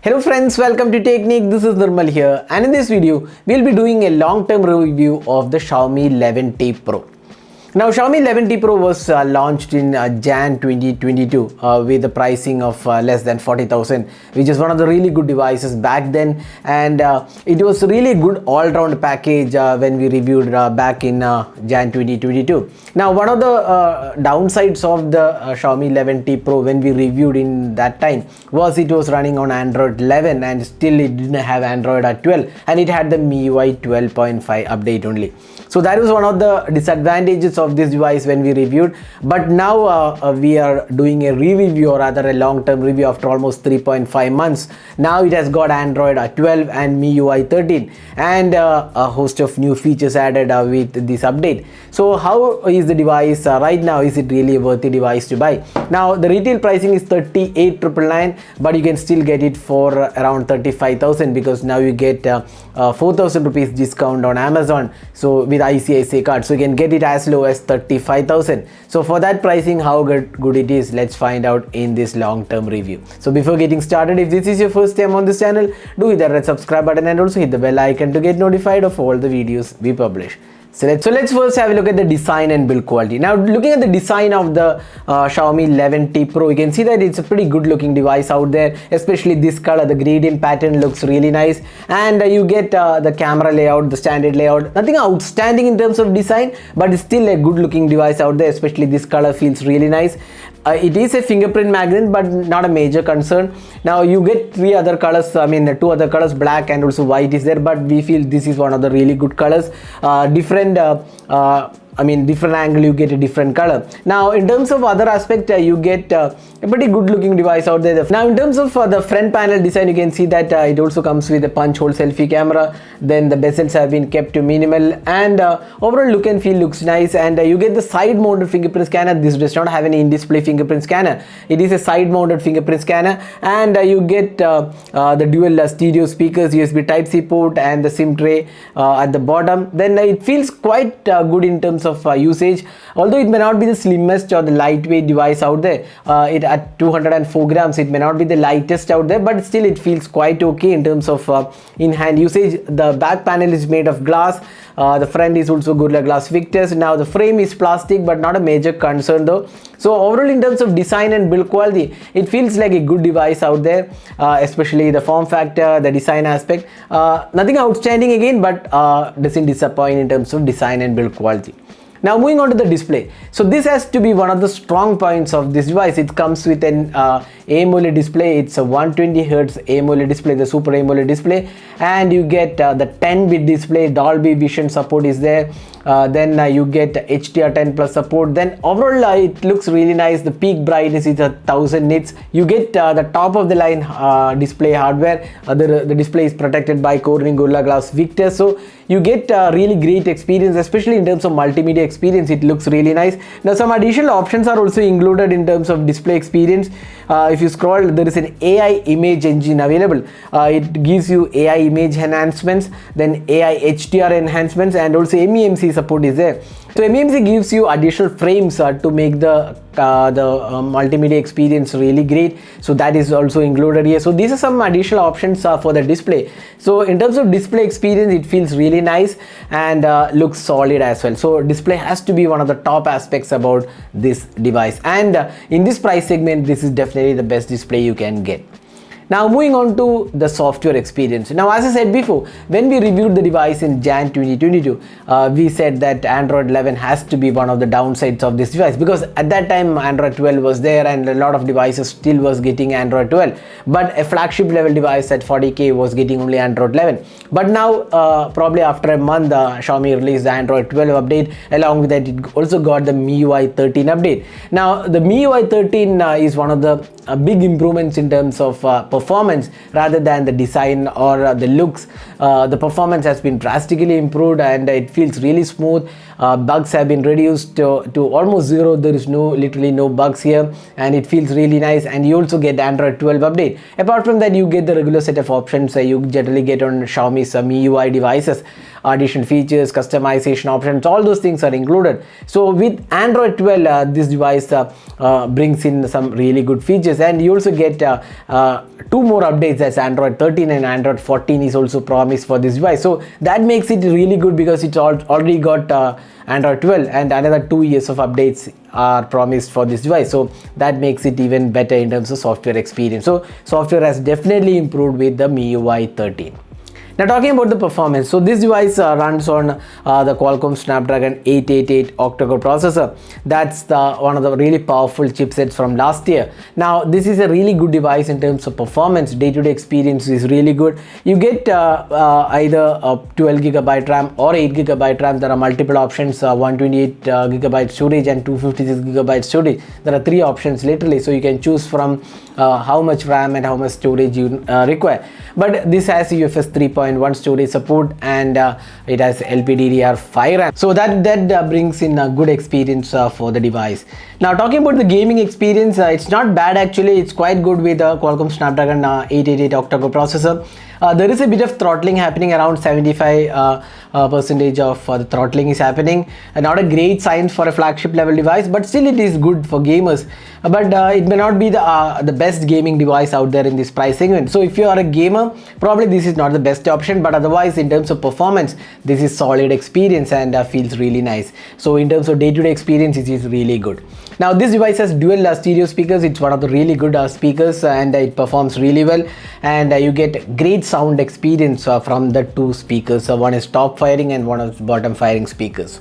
Hello friends, welcome to Technique. This is Nirmal here, and in this video we'll be doing a long-term review of the Xiaomi 11T Pro. Now Xiaomi 11T Pro was launched in Jan 2022 with the pricing of less than 40,000, which is one of the really good devices back then, and it was really a good all-round package when we reviewed back in Jan 2022. Now one of the downsides of the Xiaomi 11T Pro when we reviewed in that time was it was running on Android 11 and still it didn't have Android 12, and it had the MIUI 12.5 update only. So that was one of the disadvantages of this device when we reviewed, but now we are doing a re-review, or rather a long-term review after almost 3.5 months. Now it has got Android 12 and MIUI 13 and a host of new features added with this update. So how is the device right now? Is it really a worthy device to buy? Now the retail pricing is 38,999, but you can still get it for around 35,000 because now you get 4,000 rupees discount on Amazon, so with ICICI card, so you can get it as low as 35,000. So for that pricing, how good it is, let's find out in this long-term review. So before getting started, if this is your first time on this channel, do hit that red subscribe button and also hit the bell icon to get notified of all the videos we publish. So let's first have a look at the design and build quality. Now looking at the design of the Xiaomi 11T Pro, you can see that it's a pretty good looking device out there, especially this color. The gradient pattern looks really nice, and you get the camera layout, the standard layout. Nothing outstanding in terms of design, but it's still a good looking device out there, especially this color feels really nice. It is a fingerprint magnet, but not a major concern. Now you get two other colors, black and also white is there, but we feel this is one of the really good colors. Different angle, you get a different color. Now in terms of other aspect, you get a pretty good looking device out there. Now in terms of the front panel design, you can see that it also comes with a punch hole selfie camera. Then the bezels have been kept to minimal, and overall look and feel looks nice. And you get the side mounted fingerprint scanner. This does not have any in-display fingerprint scanner. It is a side mounted fingerprint scanner, and you get the dual stereo speakers, USB Type-C port, and the SIM tray at the bottom. Then it feels quite good in terms of usage, although it may not be the slimmest or the lightweight device out there. It at 204 grams, it may not be the lightest out there, but still it feels quite okay in terms of in-hand usage. The back panel is made of glass. The front is also Gorilla Glass Victus. Now the frame is plastic, but not a major concern though. So overall in terms of design and build quality, it feels like a good device out there, especially the form factor, the design aspect. Nothing outstanding again, but doesn't disappoint in terms of design and build quality. Now moving on to the display. So this has to be one of the strong points of this device. It comes with an AMOLED display. It's a 120Hz AMOLED display, the Super AMOLED display, and you get the 10-bit display. Dolby Vision support is there. Then you get HDR10 plus support. Then overall it looks really nice. The peak brightness is 1000 nits. You get the top of the line display hardware. The display is protected by Corning Gorilla Glass Victus, so you get a really great experience, especially in terms of multimedia experience. It looks really nice. Now some additional options are also included in terms of display experience. If you scroll, there is an AI image engine available. It gives you AI image enhancements, then AI HDR enhancements, and also MEMC support is there. So MEMC gives you additional frames to make the multimedia experience really great, so that is also included here. So these are some additional options for the display. So in terms of display experience, it feels really nice and looks solid as well. So display has to be one of the top aspects about this device, and in this price segment, this is definitely the best display you can get. Now moving on to the software experience. Now as I said before, when we reviewed the device in Jan 2022, we said that Android 11 has to be one of the downsides of this device, because at that time Android 12 was there and a lot of devices still was getting Android 12, but a flagship level device at 40K was getting only Android 11. But now probably after a month, Xiaomi released the Android 12 update. Along with that, it also got the MIUI 13 update. Now the MIUI 13 is one of the big improvements in terms of performance rather than the design or the looks. The performance has been drastically improved and it feels really smooth. Bugs have been reduced to almost zero. There is literally no bugs here, and it feels really nice. And you also get Android 12 update. Apart from that, you get the regular set of options you generally get on Xiaomi's MIUI devices. Addition features, customization options, all those things are included. So with Android 12, this device brings in some really good features, and you also get two more updates, as Android 13 and Android 14 is also promised for this device. So that makes it really good because it's already got Android 12, and another 2 years of updates are promised for this device. So that makes it even better in terms of software experience. So software has definitely improved with the MIUI 13. Now talking about the performance, so this device runs on the Qualcomm Snapdragon 888 octa-core processor. That's one of the really powerful chipsets from last year. Now this is a really good device in terms of performance. Day-to-day experience is really good. You get either a 12 GB RAM or 8 GB RAM. There are multiple options, 128 GB storage and 256 GB storage. There are 3 options literally, so you can choose from how much RAM and how much storage you require. But this has UFS 3.1 storage support, and it has LPDDR5 RAM. So that brings in a good experience for the device. Now talking about the gaming experience, it's not bad actually. It's quite good with the Qualcomm Snapdragon 888 octa-core processor. There is a bit of throttling happening, around 75% of the throttling is happening. Not a great sign for a flagship level device, but still it is good for gamers. But it may not be the best gaming device out there in this price segment. So if you are a gamer, probably this is not the best option, but otherwise in terms of performance, this is solid experience and feels really nice. So in terms of day-to-day experience, it is really good. Now this device has dual stereo speakers. It's one of the really good speakers, and it performs really well, and you get great sound experience from the 2 speakers. One is top firing and one is bottom firing speakers.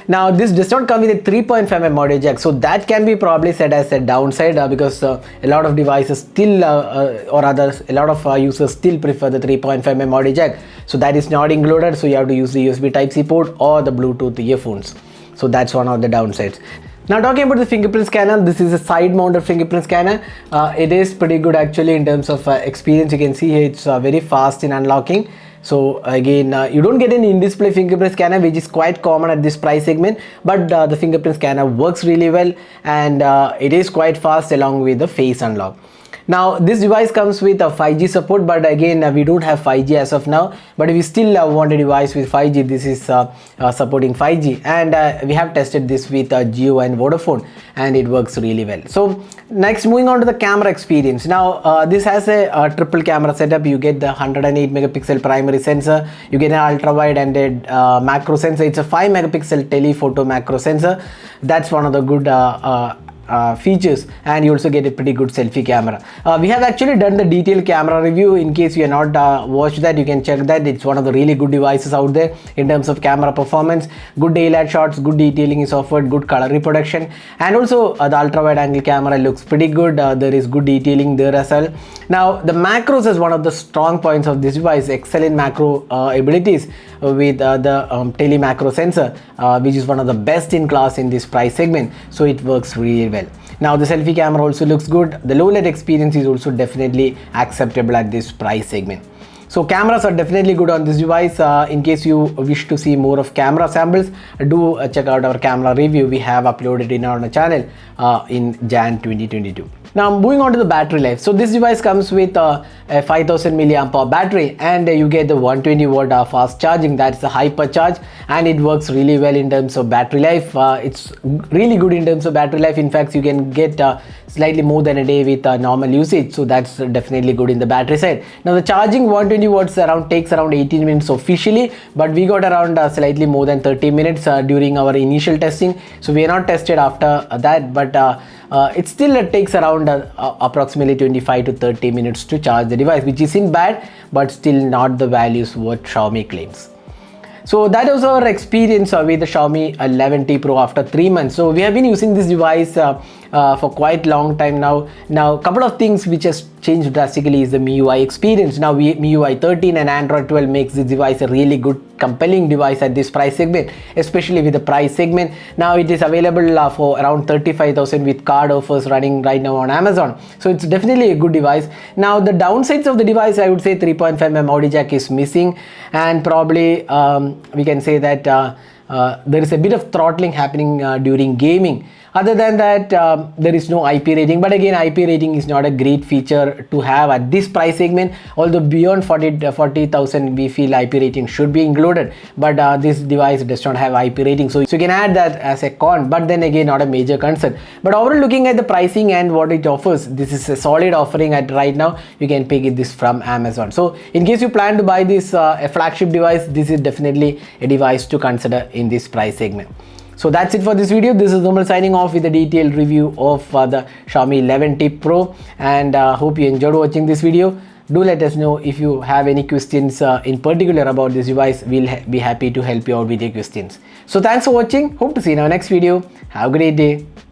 Now this does not come with a 3.5mm audio jack, so that can be probably said as a downside because a lot of devices still or others, a lot of users still prefer the 3.5mm audio jack. So that is not included, so you have to use the USB Type-C port or the Bluetooth earphones. So that's one of the downsides. Now talking about the fingerprint scanner, this is a side mounted fingerprint scanner. It is pretty good actually in terms of experience. You can see here it's very fast in unlocking. So again, you don't get an in-display fingerprint scanner, which is quite common at this price segment, but the fingerprint scanner works really well, and it is quite fast along with the face unlock. Now this device comes with a 5G support, but again we don't have 5G as of now. But if you still want a device with 5G, this is supporting 5G, and we have tested this with Jio and Vodafone, and it works really well. So next, moving on to the camera experience. Now this has a triple camera setup. You get the 108 megapixel primary sensor, you get an ultra wide and a macro sensor. It's a 5 megapixel telephoto macro sensor. That's one of the good features, and you also get a pretty good selfie camera. We have actually done the detailed camera review. In case you have not watched that, you can check that. It's one of the really good devices out there in terms of camera performance. Good daylight shots, good detailing is offered, good color reproduction, and also the ultra wide angle camera looks pretty good. There is good detailing there as well. Now the macros is one of the strong points of this device. Excellent macro abilities with the tele macro sensor, which is one of the best in class in this price segment. So it works really well. Now the selfie camera also looks good. The low light experience is also definitely acceptable at this price segment. So cameras are definitely good on this device. In case you wish to see more of camera samples, do check out our camera review. We have uploaded in our channel in Jan 2022. Now moving on to the battery life. So this device comes with a 5000 milliamp hour battery, and you get the 120 watt fast charging. That's the hypercharge, and it works really well in terms of battery life. It's really good in terms of battery life. In fact, you can get slightly more than a day with normal usage, so that's definitely good in the battery side. Now the charging 120 watts takes around 18 minutes officially, but we got around slightly more than 30 minutes during our initial testing. So we are not tested after that, but it still takes around approximately 25 to 30 minutes to charge the device, which isn't bad, but still not the values what Xiaomi claims. So that was our experience with the Xiaomi 11T Pro after 3 months. So we have been using this device for quite long time now. Now, a couple of things which has changed drastically is the MIUI experience. Now, MIUI 13 and Android 12 makes this device a really good, compelling device at this price segment, especially with the price segment. Now, it is available for around 35,000 with card offers running right now on Amazon. So it's definitely a good device. Now, the downsides of the device, I would say 3.5mm audio jack is missing, and probably we can say that there is a bit of throttling happening during gaming. Other than that, there is no IP rating, but again IP rating is not a great feature to have at this price segment, although beyond 40,000 we feel IP rating should be included, but this device does not have IP rating, so you can add that as a con, but then again not a major concern. But overall, looking at the pricing and what it offers, this is a solid offering at right now. You can pick this from Amazon. So in case you plan to buy this a flagship device, this is definitely a device to consider in this price segment. So that's it for this video. This is Nomal signing off with a detailed review of the Xiaomi 11T Pro, and hope you enjoyed watching this video. Do let us know if you have any questions in particular about this device. We'll be happy to help you out with your questions. So thanks for watching. Hope to see you in our next video. Have a great day.